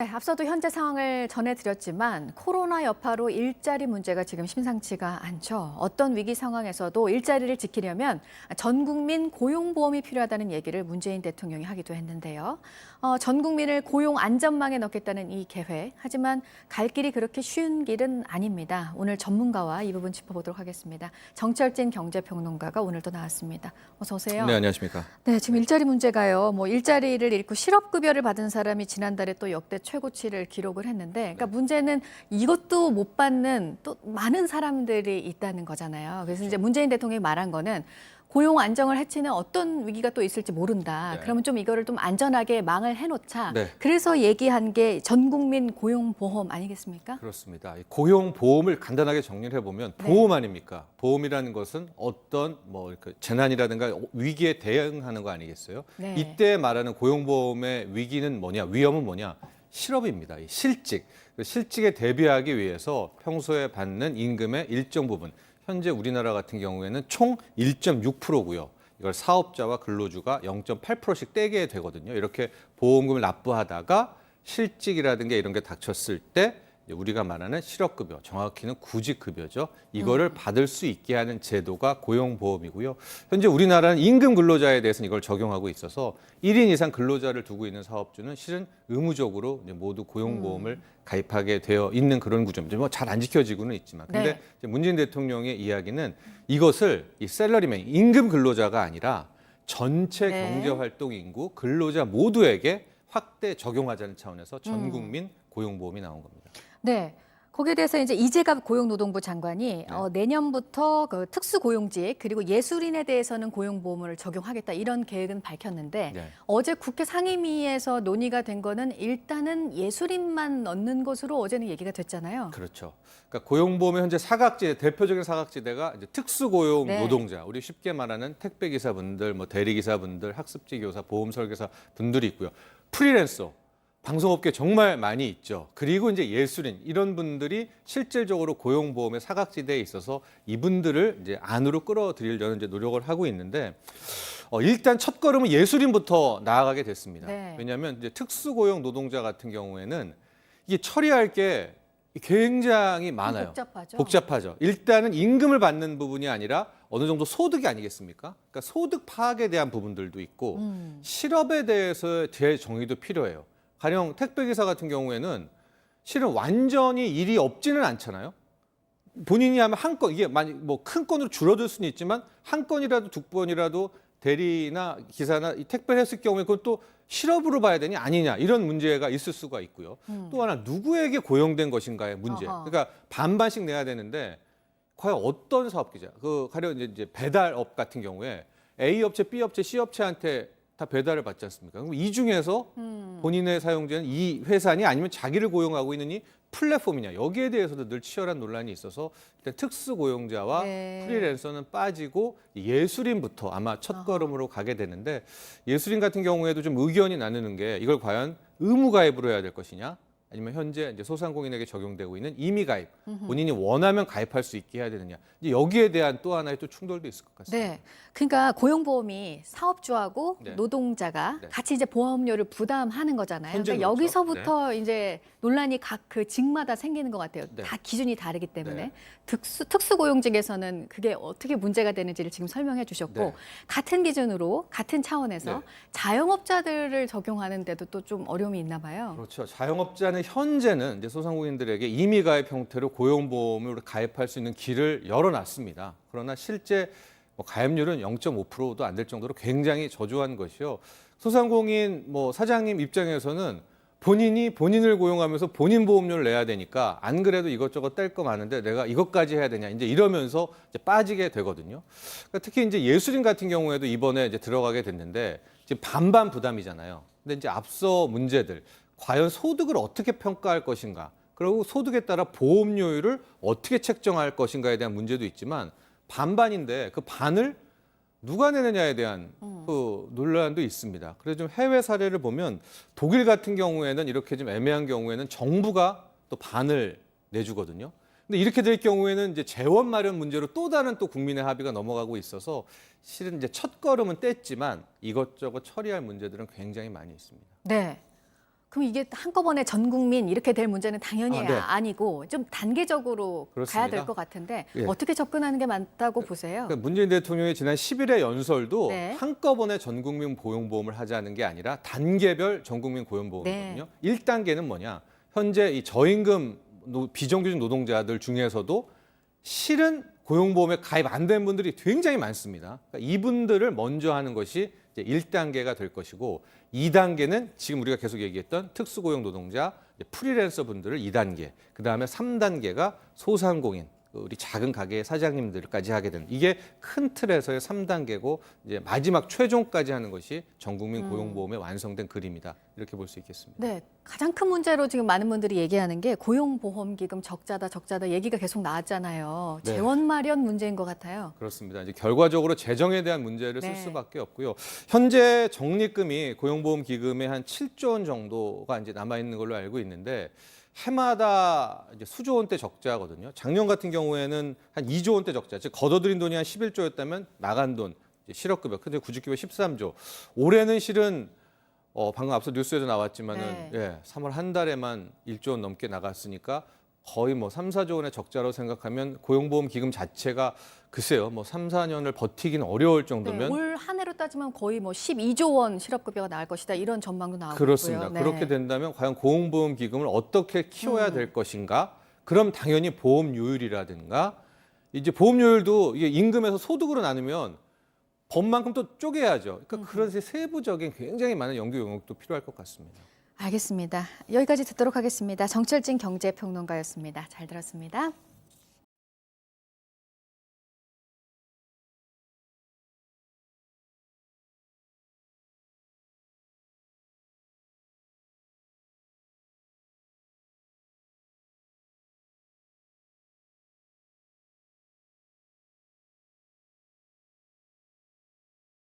네, 앞서도 현재 상황을 전해드렸지만 코로나 여파로 일자리 문제가 지금 심상치가 않죠. 어떤 위기 상황에서도 일자리를 지키려면 전 국민 고용보험이 필요하다는 얘기를 문재인 대통령이 하기도 했는데요. 전 국민을 고용 안전망에 넣겠다는 이 계획. 하지만 갈 길이 그렇게 쉬운 길은 아닙니다. 오늘 전문가와 이 부분 짚어보도록 하겠습니다. 정철진 경제평론가가 오늘 또 나왔습니다. 어서 오세요. 네, 안녕하십니까. 네, 지금 일자리 문제가요. 일자리를 잃고 실업급여를 받은 사람이 지난달에 또 역대 최고치를 기록을 했는데, 그러니까 문제는 이것도 못 받는 또 많은 사람들이 있다는 거잖아요. 그래서 이제 문재인 대통령이 말한 거는 고용 안정을 해치는 어떤 위기가 또 있을지 모른다. 네. 그러면 좀 이거를 좀 안전하게 망을 해놓자. 네. 그래서 얘기한 게 전 국민 고용보험 아니겠습니까? 그렇습니다. 이 고용보험을 간단하게 정리를 해보면 보험 아닙니까? 보험이라는 것은 어떤 이렇게 재난이라든가 위기에 대응하는 거 아니겠어요? 네. 이때 말하는 고용보험의 위기는 뭐냐, 위험은 뭐냐? 실업입니다. 이 실직. 실직에 대비하기 위해서 평소에 받는 임금의 일정 부분, 현재 우리나라 같은 경우에는 총 1.6%고요. 이걸 사업자와 근로주가 0.8%씩 떼게 되거든요. 이렇게 보험금을 납부하다가 실직이라든가 이런 게 닥쳤을 때 우리가 말하는 실업급여, 정확히는 구직급여죠. 이거를 받을 수 있게 하는 제도가 고용보험이고요. 현재 우리나라는 임금 근로자에 대해서는 이걸 적용하고 있어서 1인 이상 근로자를 두고 있는 사업주는 실은 의무적으로 모두 고용보험을 가입하게 되어 있는 그런 구조입니다. 잘 안 지켜지고는 있지만. 근데 네. 이제 문재인 대통령의 이야기는 이것을 이 셀러리맨, 임금 근로자가 아니라 전체 네. 경제활동 인구, 근로자 모두에게 확대 적용하자는 차원에서 전 국민 고용보험이 나온 겁니다. 네. 거기에 대해서 이제 이재갑 고용노동부 장관이 내년부터 그 특수고용직 그리고 예술인에 대해서는 고용보험을 적용하겠다 이런 계획은 밝혔는데 네. 어제 국회 상임위에서 논의가 된 거는 일단은 예술인만 넣는 것으로 어제는 얘기가 됐잖아요. 그렇죠. 그러니까 고용보험의 현재 사각지대, 대표적인 사각지대가 이제 특수고용 네. 노동자, 우리 쉽게 말하는 택배기사분들, 대리기사분들, 학습지교사, 보험설계사 분들이 있고요. 프리랜서, 방송업계 정말 많이 있죠. 그리고 이제 예술인 이런 분들이 실질적으로 고용보험의 사각지대에 있어서 이분들을 이제 안으로 끌어들이려는 이제 노력을 하고 있는데 일단 첫 걸음은 예술인부터 나아가게 됐습니다. 네. 왜냐하면 이제 특수고용 노동자 같은 경우에는 이게 처리할 게 굉장히 많아요. 복잡하죠. 일단은 임금을 받는 부분이 아니라 어느 정도 소득이 아니겠습니까? 그러니까 소득 파악에 대한 부분들도 있고 실업에 대해서의 재정의도 필요해요. 가령 택배기사 같은 경우에는 실은 완전히 일이 없지는 않잖아요. 본인이 하면 한 건, 이게 만약 큰 건으로 줄어들 수는 있지만 한 건이라도 두 건이라도 대리나 기사나 이 택배를 했을 경우에 그건 또 실업으로 봐야 되냐 아니냐 이런 문제가 있을 수가 있고요. 또 하나 누구에게 고용된 것인가의 문제. 어허. 그러니까 반반씩 내야 되는데 과연 어떤 사업기자? 가령 이제 배달업 같은 경우에 A 업체, B 업체, C 업체한테 다 배달을 받지 않습니까? 그럼 이 중에서 본인의 사용자는 이 회사니 아니면 자기를 고용하고 있는 이 플랫폼이냐 여기에 대해서도 늘 치열한 논란이 있어서 일단 특수고용자와 네. 프리랜서는 빠지고 예술인부터 아마 첫 걸음으로 가게 되는데 예술인 같은 경우에도 좀 의견이 나누는 게 이걸 과연 의무 가입으로 해야 될 것이냐 아니면 현재 이제 소상공인에게 적용되고 있는 임의 가입 본인이 원하면 가입할 수 있게 해야 되느냐 이제 여기에 대한 또 하나의 또 충돌도 있을 것 같습니다. 네. 그러니까 고용보험이 사업주하고 네. 노동자가 네. 같이 이제 보험료를 부담하는 거잖아요. 현재 그러니까 그렇죠. 여기서부터 이제 논란이 각 그 직마다 생기는 것 같아요. 네. 다 기준이 다르기 때문에. 네. 특수고용직에서는 그게 어떻게 문제가 되는지를 지금 설명해 주셨고 네. 같은 기준으로 같은 차원에서 네. 자영업자들을 적용하는데도 또 좀 어려움이 있나 봐요. 그렇죠. 자영업자는 현재는 이제 소상공인들에게 임의 가입 형태로 고용보험을 가입할 수 있는 길을 열어놨습니다. 그러나 실제 가입률은 0.5%도 안 될 정도로 굉장히 저조한 것이요. 소상공인 사장님 입장에서는 본인이 본인을 고용하면서 본인 보험료를 내야 되니까 안 그래도 이것저것 뗄 거 많은데 내가 이것까지 해야 되냐 이제 이러면서 이제 빠지게 되거든요. 그러니까 특히 이제 예술인 같은 경우에도 이번에 이제 들어가게 됐는데 지금 반반 부담이잖아요. 근데 이제 앞서 문제들 과연 소득을 어떻게 평가할 것인가 그리고 소득에 따라 보험료율을 어떻게 책정할 것인가에 대한 문제도 있지만 반반인데 그 반을 누가 내느냐에 대한 그 논란도 있습니다. 그래서 좀 해외 사례를 보면 독일 같은 경우에는 이렇게 좀 애매한 경우에는 정부가 또 반을 내주거든요. 근데 이렇게 될 경우에는 이제 재원 마련 문제로 또 다른 또 국민의 합의가 넘어가고 있어서 실은 이제 첫 걸음은 뗐지만 이것저것 처리할 문제들은 굉장히 많이 있습니다. 네. 그럼 이게 한꺼번에 전 국민 이렇게 될 문제는 당연히 네. 아니고 좀 단계적으로 그렇습니다. 가야 될 것 같은데 예. 어떻게 접근하는 게 맞다고 보세요? 그러니까 문재인 대통령이 지난 10일의 연설도 네. 한꺼번에 전 국민 고용보험을 하자는 게 아니라 단계별 전 국민 고용보험이거든요. 네. 1단계는 뭐냐? 현재 이 저임금 비정규직 노동자들 중에서도 실은 고용보험에 가입 안 된 분들이 굉장히 많습니다. 그러니까 이분들을 먼저 하는 것이 이제 1단계가 될 것이고 2단계는 지금 우리가 계속 얘기했던 특수고용 노동자, 프리랜서 분들을 2단계, 그다음에 3단계가 소상공인, 우리 작은 가게 사장님들까지 하게 되는 이게 큰 틀에서의 3단계고 이제 마지막 최종까지 하는 것이 전국민 고용보험의 완성된 그림이다. 이렇게 볼 수 있겠습니다. 네, 가장 큰 문제로 지금 많은 분들이 얘기하는 게 고용보험기금 적자다 얘기가 계속 나왔잖아요. 네. 재원 마련 문제인 것 같아요. 그렇습니다. 이제 결과적으로 재정에 대한 문제를 쓸 네. 수밖에 없고요. 현재 적립금이 고용보험 기금에 한 7조 원 정도가 이제 남아 있는 걸로 알고 있는데 해마다 이제 수조 원대 적자거든요. 작년 같은 경우에는 한 2조 원대 적자, 즉 걷어들인 돈이 한 11조였다면 나간 돈 실업급여, 근데 구직급여 13조. 올해는 실은 방금 앞서 뉴스에도 나왔지만은 네. 3월 한 달에만 1조 원 넘게 나갔으니까 거의 뭐 3, 4조 원의 적자로 생각하면 고용보험 기금 자체가 글쎄요, 뭐 3, 4년을 버티기는 어려울 정도면 올 한 해로 따지면 거의 뭐 12조 원 실업급여가 나올 것이다 이런 전망도 나오고 그렇습니다. 있고요. 네. 그렇게 된다면 과연 고용보험 기금을 어떻게 키워야 될 것인가? 그럼 당연히 보험료율이라든가 이제 보험료율도 이게 임금에서 소득으로 나누면 법만큼 또 쪼개야죠. 그러니까 그런 세부적인 굉장히 많은 연구 용역도 필요할 것 같습니다. 알겠습니다. 여기까지 듣도록 하겠습니다. 정철진 경제평론가였습니다. 잘 들었습니다.